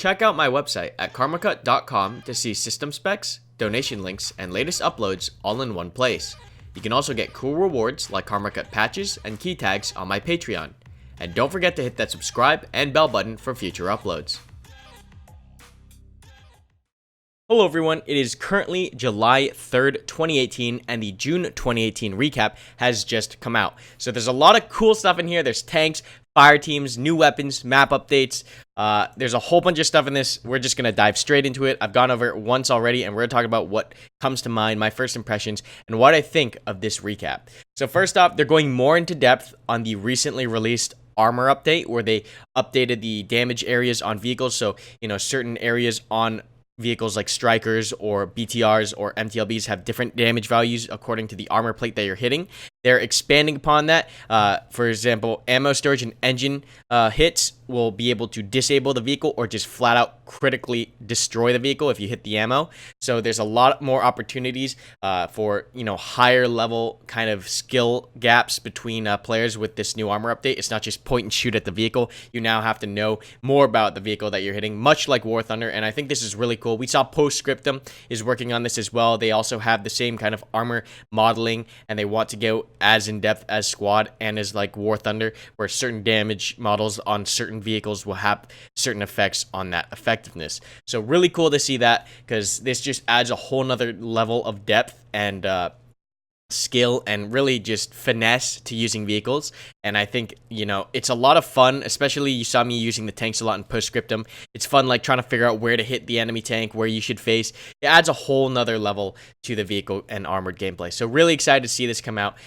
check out my website at karmakut.com to see system specs, donation links, and latest uploads all in one place. You can also get cool rewards like Karmakut patches and key tags on my Patreon. And don't forget to hit that subscribe and bell button for future uploads. Hello everyone, it is currently July 3rd, 2018, and the June 2018 recap has just come out. So there's a lot of cool stuff in here. There's tanks, fire teams, new weapons, map updates. There's a whole bunch of stuff in this. We're just going to dive straight into it. I've gone over it once already, and we're going to talk about what comes to mind, my first impressions, and what I think of this recap. So first off, they're going more into depth on the recently released armor update, where they updated the damage areas on vehicles. So, certain areas on vehicles like strikers or BTRs or MTLBs have different damage values according to the armor plate that you're hitting. They're expanding upon that. For example, ammo storage and engine hits will be able to disable the vehicle or just flat out critically destroy the vehicle if you hit the ammo. So there's a lot more opportunities for higher level kind of skill gaps between players with this new armor update. It's not just point and shoot at the vehicle. You now have to know more about the vehicle that you're hitting, much like War Thunder, and I think this is really cool. We saw Postscriptum is working on this as well. They also have the same kind of armor modeling, and they want to go as in-depth as Squad and as like War Thunder, where certain damage models on certain vehicles will have certain effects on that effectiveness. So really cool to see that, because this just adds a whole nother level of depth and skill and really just finesse to using vehicles. And I think it's a lot of fun, especially you saw me using the tanks a lot in Postscriptum. It's fun like trying to figure out where to hit the enemy tank, where you should face. It adds a whole nother level to the vehicle and armored gameplay. So really excited to see this come out.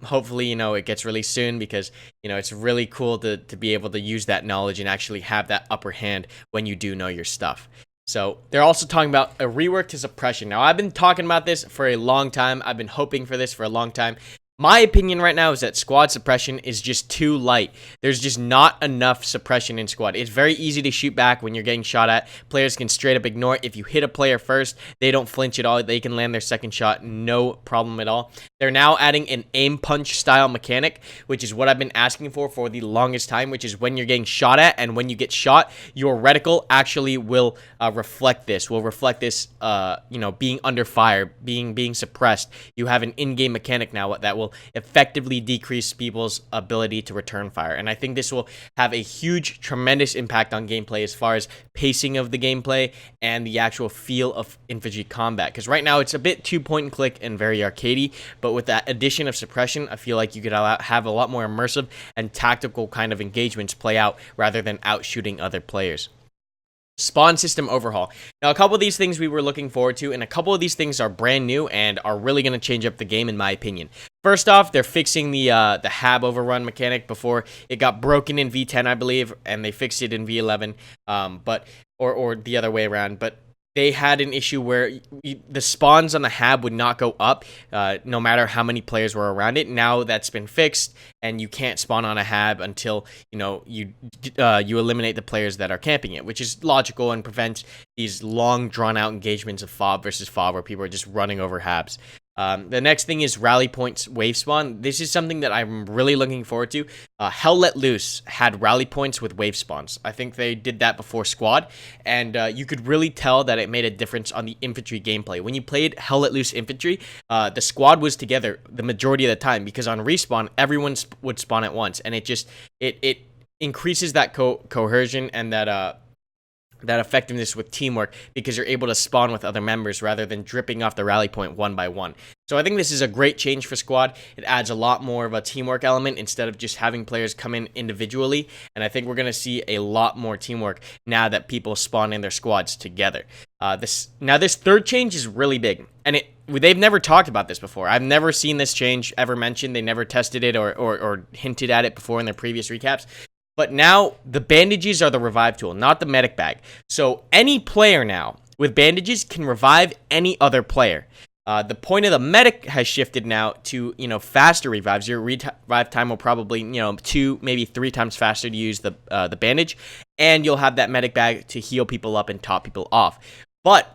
Hopefully it gets released soon, because it's really cool to be able to use that knowledge and actually have that upper hand when you do know your stuff. So they're also talking about a rework to Suppression. Now, I've been talking about this for a long time. I've been hoping for this for a long time. My opinion right now is that Squad Suppression is just too light. There's just not enough Suppression in Squad. It's very easy to shoot back when you're getting shot at. Players can straight up ignore it. If you hit a player first, they don't flinch at all. They can land their second shot, no problem at all. They're now adding an aim punch style mechanic, which is what I've been asking for the longest time, which is when you're getting shot at, and when you get shot, your reticle actually will reflect this, being under fire, being suppressed. You have an in-game mechanic now that will effectively decrease people's ability to return fire. And I think this will have a huge, tremendous impact on gameplay as far as pacing of the gameplay and the actual feel of infantry combat. Because right now it's a bit too point and click and very arcadey, but with that addition of Suppression, I feel like you could have a lot more immersive and tactical kind of engagements play out rather than out shooting other players. Spawn system overhaul. Now, a couple of these things we were looking forward to, and a couple of these things are brand new and are really going to change up the game, in my opinion. First off, they're fixing the hab overrun mechanic. Before, it got broken in V10, I believe, and they fixed it in V11, or the other way around. But they had an issue where the spawns on the hab would not go up no matter how many players were around it. Now that's been fixed, and you can't spawn on a hab until you eliminate the players that are camping it, which is logical and prevents these long drawn-out engagements of FOB versus FOB where people are just running over habs. The next thing is rally points wave spawn. This is something that I'm really looking forward to. Hell Let Loose had rally points with wave spawns. I think they did that before Squad, and you could really tell that it made a difference on the infantry gameplay. When you played Hell Let Loose infantry, the squad was together the majority of the time, because on respawn, everyone would spawn at once, and it increases that cohesion and that effectiveness with teamwork, because you're able to spawn with other members rather than dripping off the rally point one by one. So I think this is a great change for Squad. It adds a lot more of a teamwork element instead of just having players come in individually, and I think we're going to see a lot more teamwork now that people spawn in their squads together. This third change is really big, and they've never talked about this before. I've never seen this change ever mentioned. They never tested it or hinted at it before in their previous recaps. But now the bandages are the revive tool, not the medic bag. So any player now with bandages can revive any other player. The point of the medic has shifted now to, faster revives. Your revive time will probably, 2, maybe 3 times faster to use the bandage. And you'll have that medic bag to heal people up and top people off. But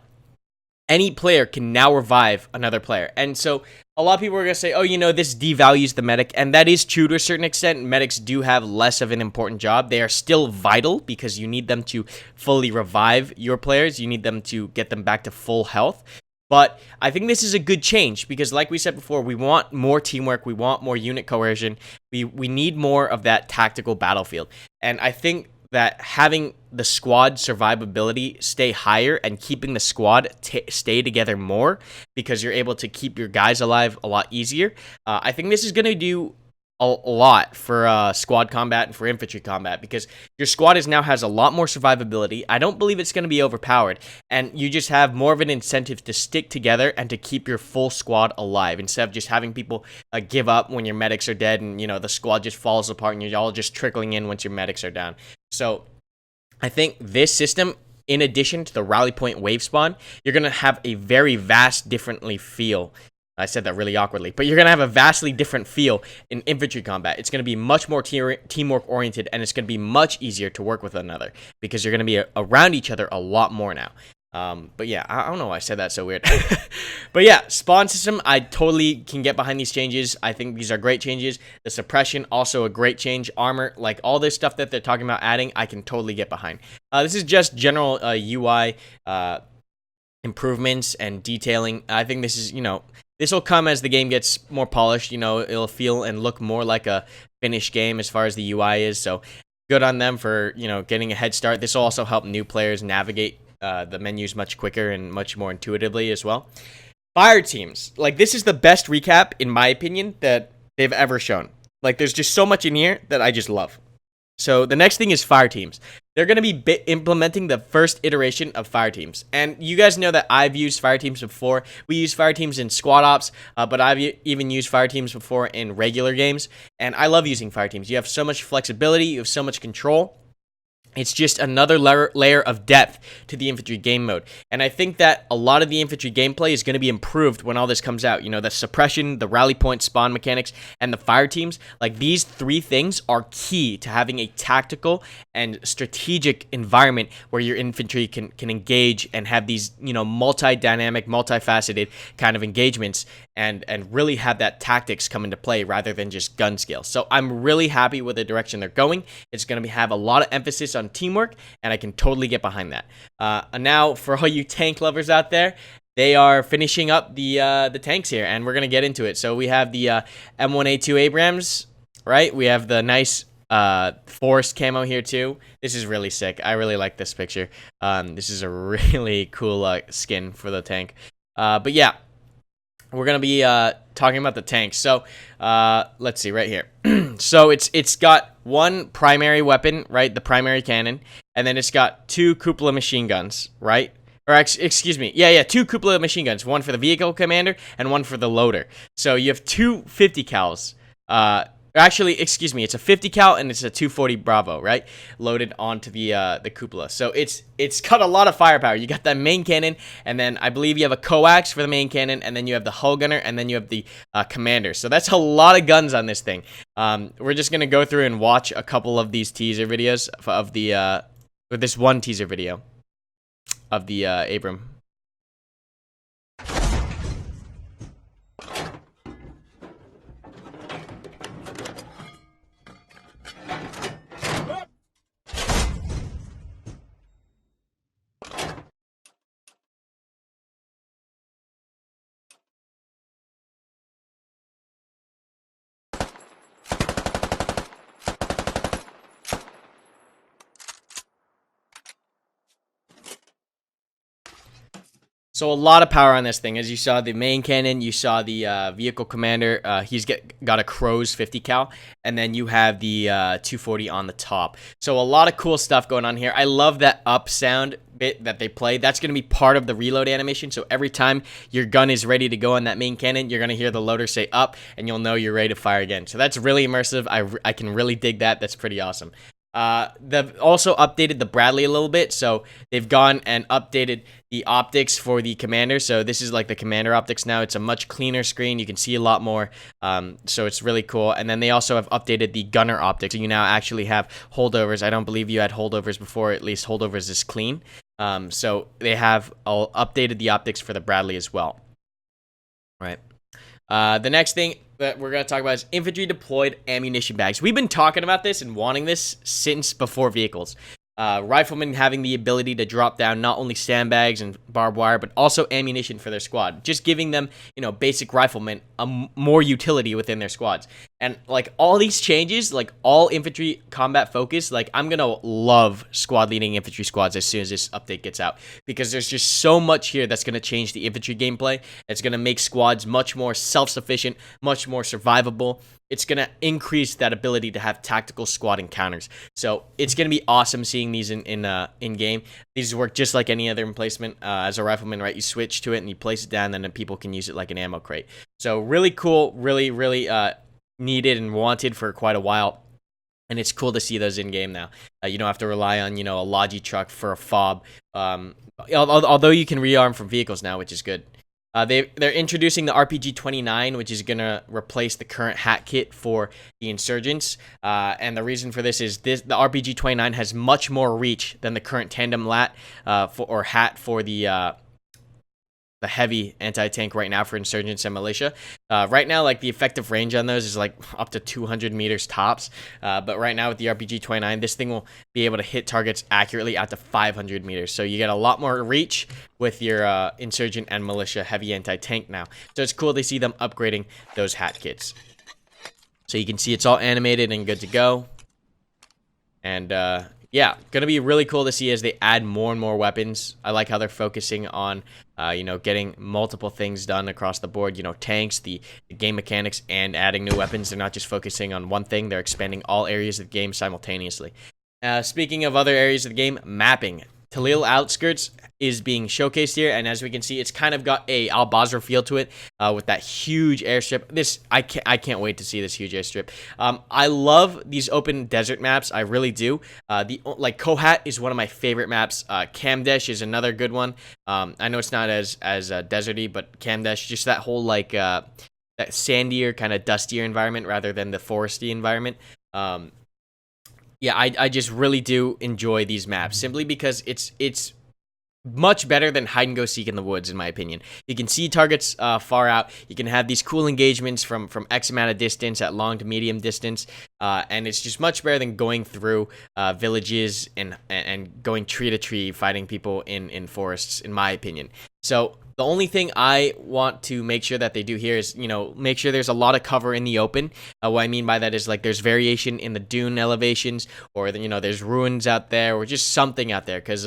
any player can now revive another player. And so a lot of people are going to say, oh, this devalues the medic. And that is true to a certain extent. Medics do have less of an important job. They are still vital because you need them to fully revive your players. You need them to get them back to full health. But I think this is a good change because, like we said before, we want more teamwork. We want more unit coercion. We need more of that tactical battlefield. And I think that having the squad survivability stay higher and keeping the squad stay together more because you're able to keep your guys alive a lot easier. I think this is going to do a lot for squad combat and for infantry combat because your squad now has a lot more survivability. I don't believe it's going to be overpowered, and you just have more of an incentive to stick together and to keep your full squad alive instead of just having people give up when your medics are dead and the squad just falls apart and you're all just trickling in once your medics are down. So I think this system, in addition to the rally point wave spawn, you're going to have a very vast differently feel. I said that really awkwardly, but you're going to have a vastly different feel in infantry combat. It's going to be much more teamwork oriented, and it's going to be much easier to work with one another because you're going to be around each other a lot more now. But yeah, I don't know why I said that so weird. But yeah, spawn system, I totally can get behind these changes. I think these are great changes. The suppression, also a great change. Armor, like all this stuff that they're talking about adding, I can totally get behind. This is just general UI improvements and detailing. I think this is, this will come as the game gets more polished. It'll feel and look more like a finished game as far as the UI is. So good on them for, getting a head start. This will also help new players navigate the menus much quicker and much more intuitively as well. Fire teams. Like, this is the best recap, in my opinion, that they've ever shown. Like, there's just so much in here that I just love. So the next thing is fire teams. They're going to be implementing the first iteration of fire teams. And you guys know that I've used fire teams before. We use fire teams in squad ops, but I've even used fire teams before in regular games. And I love using fire teams. You have so much flexibility. You have so much control. It's just another layer of depth to the infantry game mode. And I think that a lot of the infantry gameplay is going to be improved when all this comes out. The suppression, the rally point spawn mechanics, and the fire teams. Like, these three things are key to having a tactical and strategic environment where your infantry can engage and have these, multi-dynamic, multifaceted kind of engagements and really have that tactics come into play rather than just gun skill. So I'm really happy with the direction they're going. It's going to have a lot of emphasis on teamwork, and I can totally get behind that. And now, for all you tank lovers out there, they are finishing up the tanks here, and we're gonna get into it. So we have the M1A2 Abrams, right? We have the nice forest camo here too. This is really sick. I really like this picture. This is a really cool skin for the tank. But yeah, we're gonna be talking about the tanks. So let's see right here. So it's got one primary weapon, right? The primary cannon, and then it's got two cupola machine guns, right? Or excuse me, yeah, two cupola machine guns, one for the vehicle commander and one for the loader. So you have two 50 cals. Actually, excuse me, it's a 50 cal and it's a 240 Bravo, right? Loaded onto the cupola. So it's got a lot of firepower. You got that main cannon, and then I believe you have a coax for the main cannon, and then you have the hull gunner, and then you have the commander. So that's a lot of guns on this thing. We're just gonna go through and watch a couple of these teaser videos of the with this one teaser video of the Abram. So a lot of power on this thing. As you saw the main cannon, you saw the vehicle commander. He's got a Crow's 50 cal, and then you have the 240 on the top. So a lot of cool stuff going on here. I love that up sound bit that they play. That's going to be part of the reload animation. So every time your gun is ready to go on that main cannon, you're going to hear the loader say up, and you'll know you're ready to fire again. So that's really immersive. I can really dig that. That's pretty awesome. They've also updated the Bradley a little bit, so they've gone and updated the optics for the commander. So this is like the commander optics now. It's a much cleaner screen. You can see a lot more, so it's really cool. And then they also have updated the gunner optics. So you now actually have holdovers. I don't believe you had holdovers before. At least holdovers is clean. So they have updated the optics for the Bradley as well. Right. The next thing that we're going to talk about is infantry deployed ammunition bags. We've been talking about this and wanting this since before vehicles. Riflemen having the ability to drop down not only sandbags and barbed wire, but also ammunition for their squad. Just giving them, basic riflemen more utility within their squads. And, like, all these changes, like, all infantry combat focus, like, I'm going to love squad leading infantry squads as soon as this update gets out. Because there's just so much here that's going to change the infantry gameplay. It's going to make squads much more self-sufficient, much more survivable. It's going to increase that ability to have tactical squad encounters. So it's going to be awesome seeing these in game. These work just like any other emplacement. As a rifleman, right, you switch to it and you place it down, and then people can use it like an ammo crate. So really cool, really needed and wanted for quite a while. And it's cool to see those in game now. You don't have to rely on, a Logi truck for a fob. Although you can rearm from vehicles now, which is good. They're introducing the RPG-29, which is going to replace the current hat kit for the insurgents. And the reason for this is the RPG-29 has much more reach than the current tandem lat hat for the heavy anti-tank right now for insurgents and militia. Right now, like, the effective range on those is like up to 200 meters tops. But right now with the RPG-29, this thing will be able to hit targets accurately out to 500 meters. So you get a lot more reach with your insurgent and militia heavy anti-tank now. So it's cool to see them upgrading those hat kits. So you can see it's all animated and good to go. And yeah, gonna be really cool to see as they add more and more weapons. I like how they're focusing on, getting multiple things done across the board. Tanks, the game mechanics, and adding new weapons. They're not just focusing on one thing. They're expanding all areas of the game simultaneously. Speaking of other areas of the game, mapping. Tallil Outskirts is being showcased here, and as we can see, it's kind of got a Al-Basra feel to it, with that huge airstrip. I can't wait to see this huge airstrip. I love these open desert maps. I really do. Kohat is one of my favorite maps. Kamdesh is another good one. I know it's not as deserty, but Kamdesh, just that whole that sandier, kind of dustier environment rather than the foresty environment. Yeah, I just really do enjoy these maps simply because it's much better than hide and go seek in the woods, in my opinion. You can see targets far out. You can have these cool engagements from X amount of distance at long to medium distance, and it's just much better than going through villages and going tree to tree fighting people in forests, in my opinion. So the only thing I want to make sure that they do here is, make sure there's a lot of cover in the open. What I mean by that is, like, there's variation in the dune elevations, or, there's ruins out there, or just something out there. Because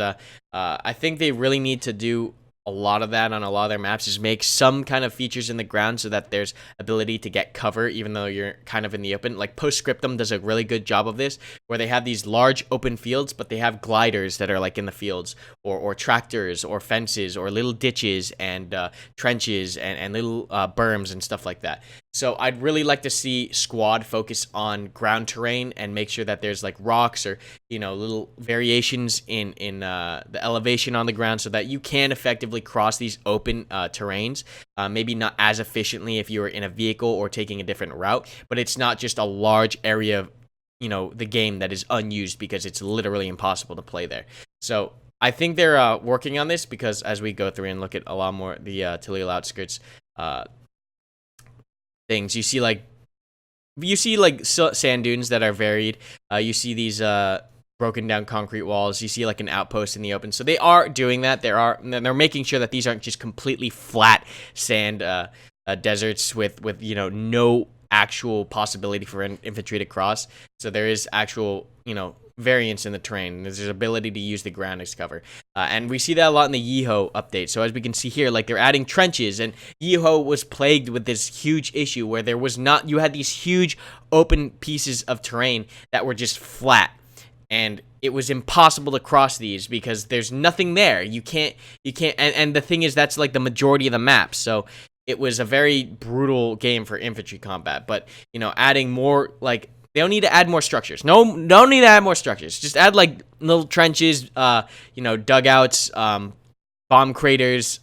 I think they really need to do a lot of that on a lot of their maps, is make some kind of features in the ground so that there's ability to get cover even though you're kind of in the open. Like, Postscriptum does a really good job of this, where they have these large open fields, but they have gliders that are like in the fields, or tractors, or fences, or little ditches and trenches and little berms and stuff like that. So I'd really like to see squad focus on ground terrain and make sure that there's like rocks or, little variations in the elevation on the ground so that you can effectively cross these open terrains. Maybe not as efficiently if you were in a vehicle or taking a different route, but it's not just a large area of, the game that is unused because it's literally impossible to play there. So I think they're working on this, because as we go through and look at a lot more the Tallil Outskirts things, you see sand dunes that are varied. You see these broken down concrete walls. You see like an outpost in the open. So they are doing that. They're making sure that these aren't just completely flat sand deserts with no actual possibility for infantry to cross. So there is actual variance in the terrain. There's ability to use the ground as cover, and we see that a lot in the Yeeho update. So as we can see here, like, they're adding trenches, and Yeeho was plagued with this huge issue where you had these huge open pieces of terrain that were just flat, and it was impossible to cross these because there's nothing there. You can't, and the thing is, that's like the majority of the map. So it was a very brutal game for infantry combat. But adding more, like, they don't need to add more structures. No, don't need to add more structures. Just add like little trenches, dugouts, bomb craters,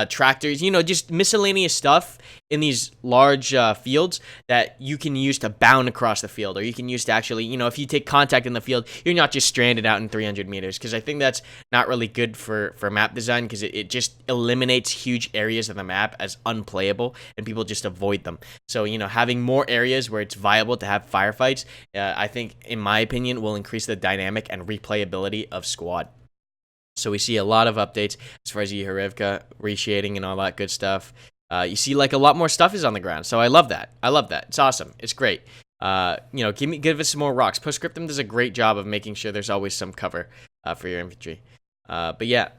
tractors, you know, just miscellaneous stuff in these large fields that you can use to bound across the field, or you can use to actually, you know, if you take contact in the field, you're not just stranded out in 300 meters, because I think that's not really good for map design, because it just eliminates huge areas of the map as unplayable, and people just avoid them. So, you know, having more areas where it's viable to have firefights, I think, in my opinion, will increase the dynamic and replayability of squad. So we see a lot of updates as far as Yehorivka reshading and all that good stuff. You see, like, a lot more stuff is on the ground, so I love that. I love that. It's awesome. It's great. You know, give us some more rocks. Postscriptum does a great job of making sure there's always some cover for your infantry. But yeah,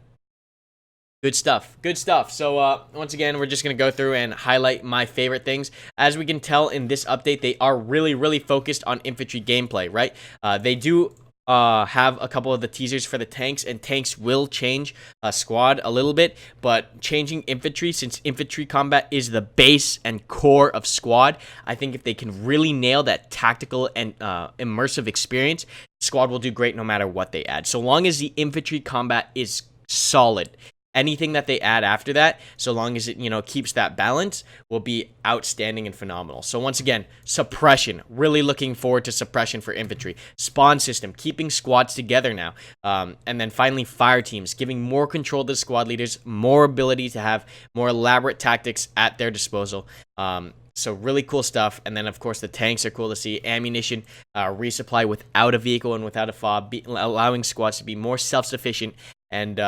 good stuff. Good stuff. So once again, we're just going to go through and highlight my favorite things. As we can tell in this update, they are really focused on infantry gameplay, right? They do have a couple of the teasers for the tanks, and tanks will change squad a little bit, but changing infantry, since infantry combat is the base and core of squad, I think if they can really nail that tactical and immersive experience, squad will do great no matter what they add. So long as the infantry combat is solid, anything that they add after that, so long as it, you know, keeps that balance, will be outstanding and phenomenal. So once again, suppression, really looking forward to suppression for infantry. Spawn system, keeping squads together now. And then finally, fire teams, giving more control to the squad leaders, more ability to have more elaborate tactics at their disposal. So really cool stuff. And then, of course, the tanks are cool to see. Ammunition, resupply without a vehicle and without a fob, allowing squads to be more self-sufficient and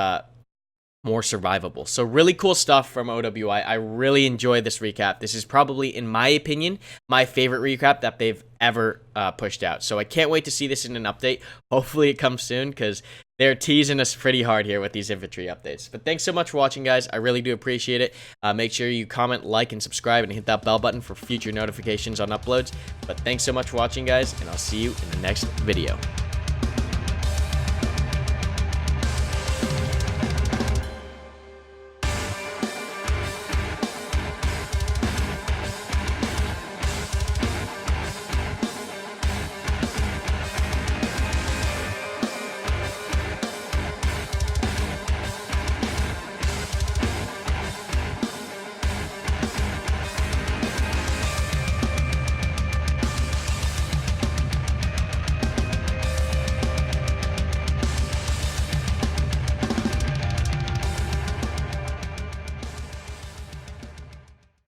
more survivable. So really cool stuff from OWI. I really enjoy this recap. This is probably, in my opinion, my favorite recap that they've ever pushed out. So I can't wait to see this in an update. Hopefully it comes soon, because they're teasing us pretty hard here with these infantry updates. But thanks so much for watching, guys. I really do appreciate it. Make sure you comment, like, and subscribe, and hit that bell button for future notifications on uploads. But thanks so much for watching, guys, and I'll see you in the next video.